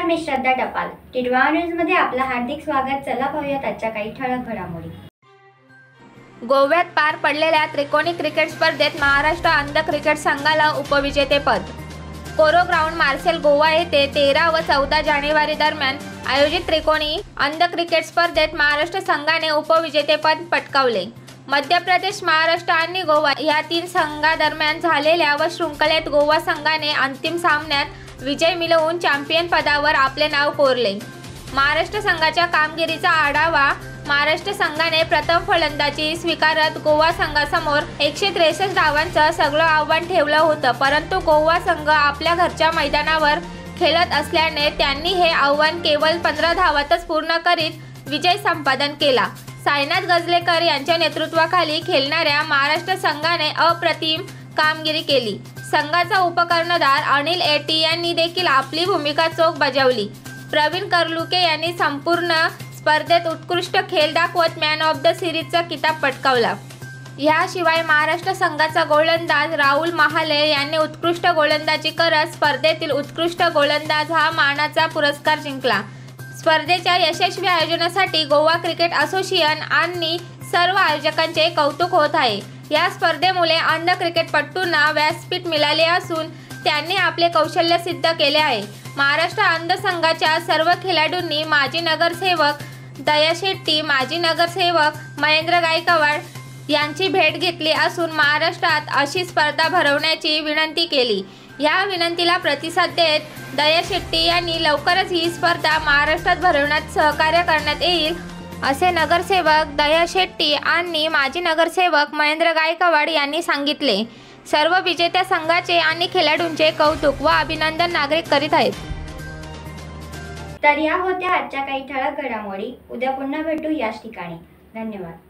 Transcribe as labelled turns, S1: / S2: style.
S1: मी श्रद्धा टपाल. टिडवा न्यूज मध्ये आपलं हार्दिक स्वागत. चला पाहूयात आजच्या काही ठळक घडामोडी.
S2: गोव्यात पार पडलेल्या त्रिकोणी क्रिकेट स्पर्धेत महाराष्ट्र अंध क्रिकेट संघाला उपविजेतेपद. कोरो ग्राउंड मार्सेल गोवा येथे 13 व 14 जानेवारी दरम्यान आयोजित त्रिकोणी अंध क्रिकेट स्पर्धेत महाराष्ट्र संघाने उपविजेतेपद पटकावले. मध्य प्रदेश, महाराष्ट्र आणि गोवा या 3 संघांदरम्यान झालेल्या व शृंखलेत गोवा संघाने अंतिम सामन्यात विजय मिळवून चॅम्पियन पदावर आपले नाव कोरले. महाराष्ट्र संघाच्या कामगिरीचा आढावा. महाराष्ट्र संघाने प्रथम फलंदाजी स्वीकारत गोवा संघासमोर 163 धावांचं सगळं आव्हान ठेवलं होतं, परंतु गोवा संघ आपल्या घरच्या मैदानावर खेळत असल्याने त्यांनी हे आव्हान केवळ 15 धावातच पूर्ण करीत विजय संपादन केला. साईनाथ गजलेकर यांच्या नेतृत्वाखाली खेळणाऱ्या महाराष्ट्र संघाने अप्रतिम कामगिरी केली. संघाचा उपकर्णधार अनिल एटी यांनी देखील आपली भूमिका चोख बजावली. प्रवीण कर्लुके यांनी संपूर्ण स्पर्धेत उत्कृष्ट खेळ दाखवत मॅन ऑफ द सिरीजचा किताब पटकावला. याशिवाय महाराष्ट्र संघाचा गोलंदाज राहुल महाले यांनी उत्कृष्ट गोलंदाजी करत स्पर्धेतील उत्कृष्ट गोलंदाज हा मानाचा पुरस्कार जिंकला. स्पर्धेच्या यशस्वी आयोजनासाठी गोवा क्रिकेट असोसिएशन आणि सर्व आयोजकांचे कौतुक होत आहे. या स्पर्धेमुळे अंध क्रिकेटपटूंना व्यासपीठ मिळाले असून त्यांनी आपले कौशल्य सिद्ध केले आहे. महाराष्ट्र अंध संघाच्या सर्व खेळाडूंनी माजी नगरसेवक दया शेट्टी, माजी नगरसेवक महेंद्र गायकवाड यांची भेट घेतली असून महाराष्ट्रात अशी स्पर्धा भरवण्याची विनंती केली. या विनंतीला प्रतिसाद देत दया शेट्टी यांनी लवकरच ही स्पर्धा महाराष्ट्रात भरवण्यात सहकार्य करण्यात येईल असे नगरसेवक दया शेट्टी आणि माजी नगरसेवक महेंद्र गायकवाड यांनी सांगितले. सर्व विजेत्या संघाचे आणि खेळाडूंचे कौतुक व अभिनंदन नागरिक करीत आहेत.
S1: तर या होत्या आजच्या काही ठळक घडामोडी. उद्या पुन्हा भेटू याच ठिकाणी. धन्यवाद.